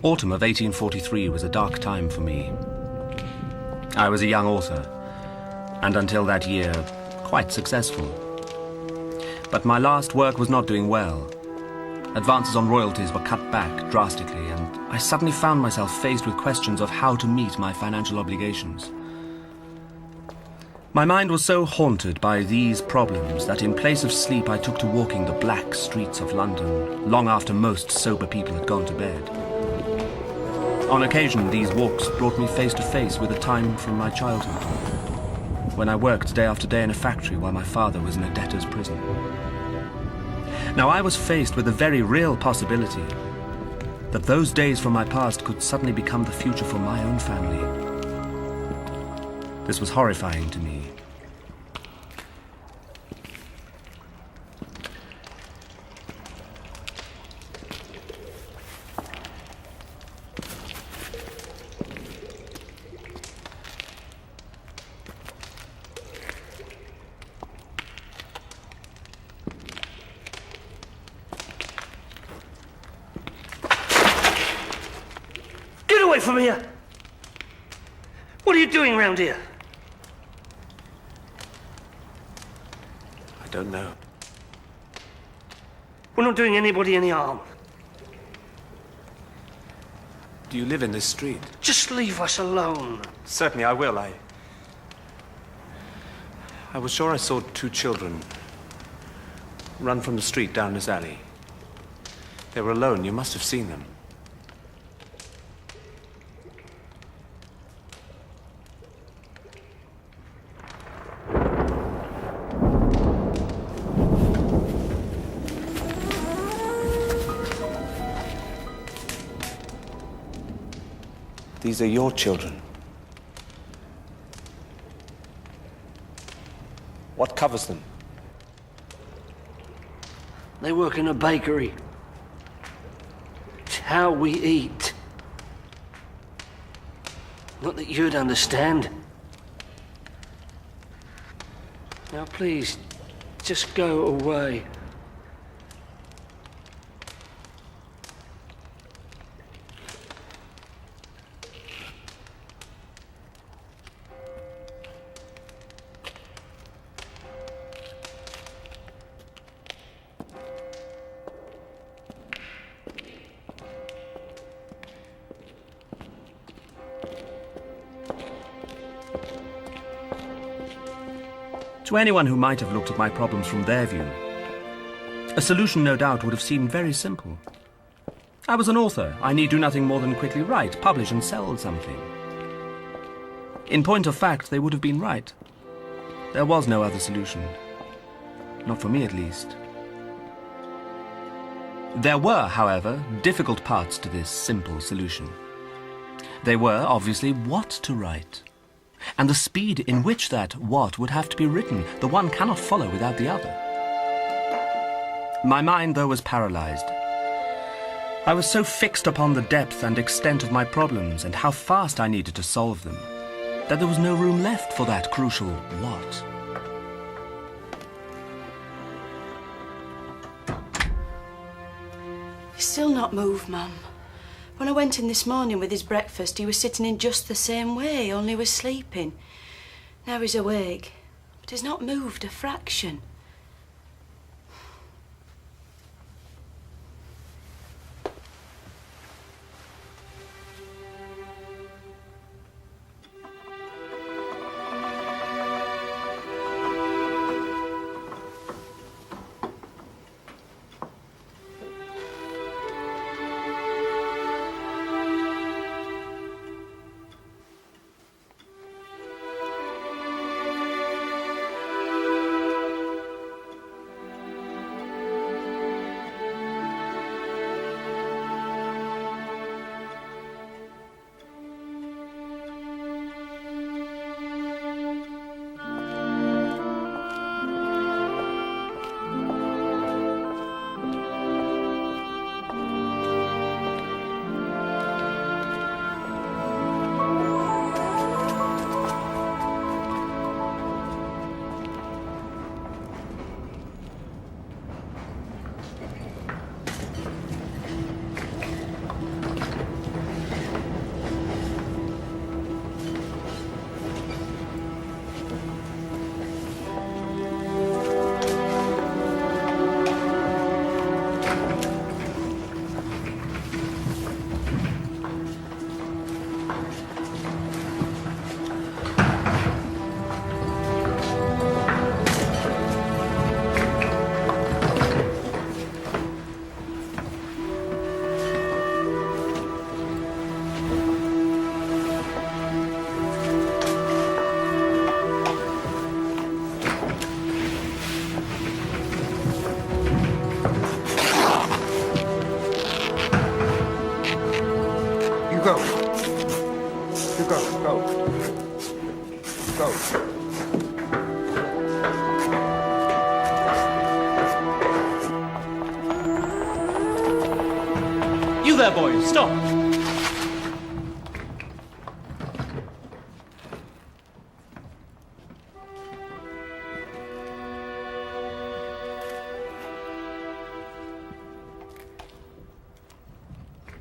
Autumn of 1843 was a dark time for me. I was a young author, and until that year, quite successful. But my last work was not doing well. Advances on royalties were cut back drastically, and I suddenly found myself faced with questions of how to meet my financial obligations. My mind was so haunted by these problems that in place of sleep I took to walking the black streets of London long after most sober people had gone to bed. On occasion, these walks brought me face to face with a time from my childhood, when I worked day after day in a factory while my father was in a debtor's prison. Now, I was faced with a very real possibility that those days from my past could suddenly become the future for my own family. This was horrifying to me. From here. What are you doing around here? I don't know. We're not doing anybody any harm. Do you live in this street? Just leave us alone. Certainly, I will. I was sure I saw two children run from the street down this alley. They were alone. You must have seen them. These are your children. What covers them? They work in a bakery. It's how we eat. Not that you'd understand. Now please, just go away. To anyone who might have looked at my problems from their view, a solution no doubt would have seemed very simple. I was an author. I need do nothing more than quickly write, publish and sell something. In point of fact, they would have been right. There was no other solution. Not for me, at least. There were, however, difficult parts to this simple solution. They were, obviously, what to write. And the speed in which that what would have to be written. The one cannot follow without the other. My mind, though, was paralyzed. I was so fixed upon the depth and extent of my problems and how fast I needed to solve them, that there was no room left for that crucial what. He's still not moved, Mum. When I went in this morning with his breakfast, he was sitting in just the same way, only he was sleeping. Now he's awake, but he's not moved a fraction. go. You go. Go. You there, boy, stop!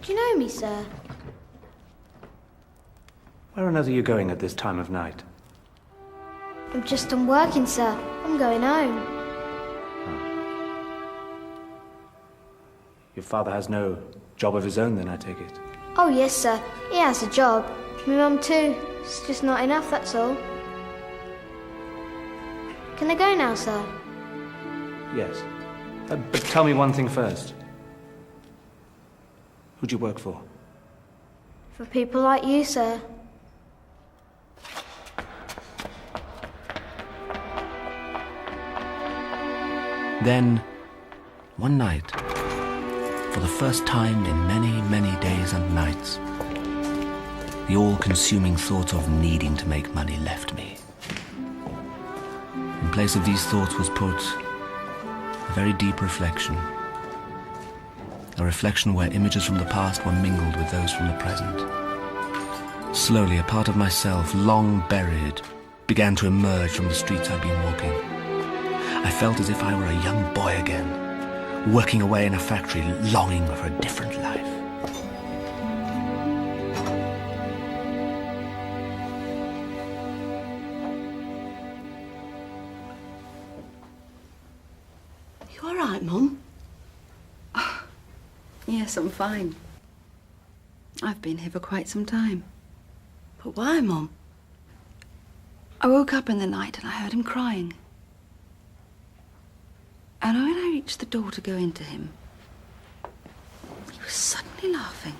Do you know me, sir? Where on earth are you going at this time of night? I'm just done working, sir. I'm going home. Your father has no job of his own, then, I take it? Oh, yes, sir. He has a job. My mum, too. It's just not enough, that's all. Can I go now, sir? Yes. But tell me one thing first. Who'd you work for? For people like you, sir. Then, one night, for the first time in many, many days and nights, the all-consuming thought of needing to make money left me. In place of these thoughts was put a very deep reflection. A reflection where images from the past were mingled with those from the present. Slowly, a part of myself, long buried, began to emerge from the streets I'd been walking. I felt as if I were a young boy again, working away in a factory, longing for a different life. You all right, Mum? Yes, I'm fine. I've been here for quite some time. But why, Mum? I woke up in the night and I heard him crying. And when I reached the door to go into him, he was suddenly laughing.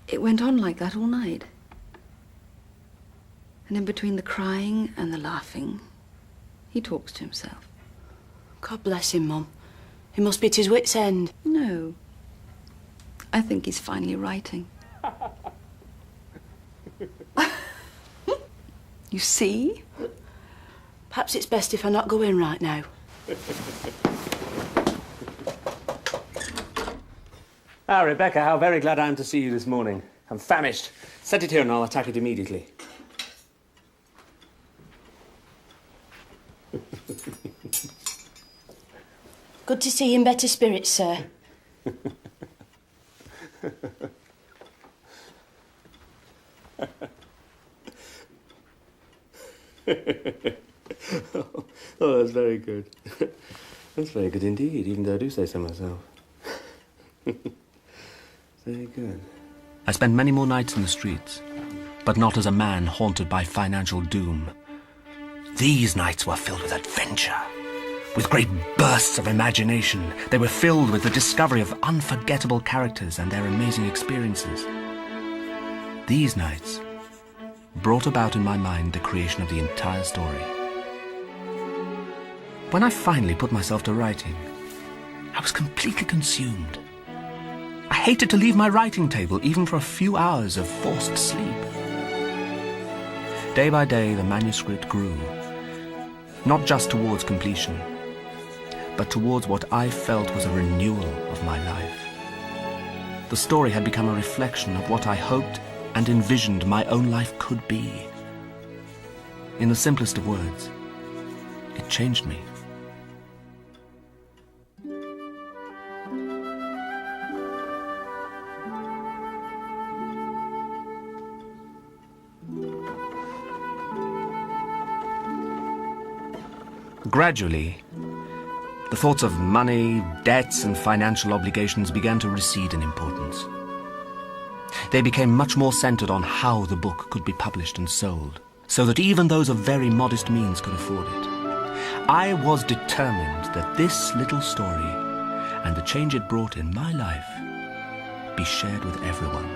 It went on like that all night. And in between the crying and the laughing, he talks to himself. God bless him, Mum. He must be at his wit's end. No. I think he's finally writing. You see? Perhaps it's best if I not go in right now. Ah, Rebecca, how very glad I am to see you this morning. I'm famished. Set it here and I'll attack it immediately. Good to see you in better spirits, sir. Oh, that's very good. That's very good indeed, even though I do say so myself. Very good. I spent many more nights in the streets, but not as a man haunted by financial doom. These nights were filled with adventure, with great bursts of imagination. They were filled with the discovery of unforgettable characters and their amazing experiences. These nights brought about in my mind the creation of the entire story. When I finally put myself to writing, I was completely consumed. I hated to leave my writing table even for a few hours of forced sleep. Day by day, the manuscript grew, not just towards completion, but towards what I felt was a renewal of my life. The story had become a reflection of what I hoped and envisioned my own life could be. In the simplest of words, it changed me. Gradually, the thoughts of money, debts, and financial obligations began to recede in importance. They became much more centered on how the book could be published and sold, so that even those of very modest means could afford it. I was determined that this little story, and the change it brought in my life, be shared with everyone.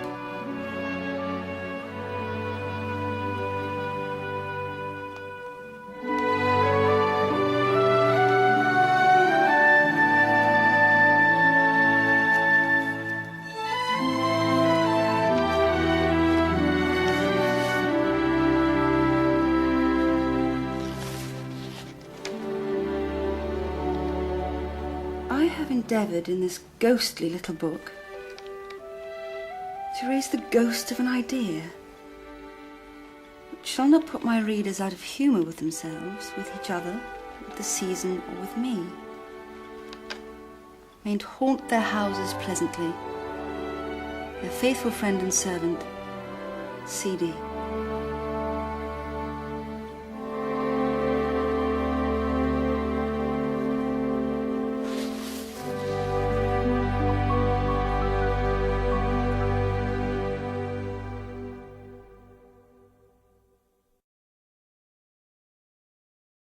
endeavoured in this ghostly little book to raise the ghost of an idea which shall not put my readers out of humour with themselves, with each other, with the season, or with me. Mayn't haunt their houses pleasantly. Their faithful friend and servant, C.D.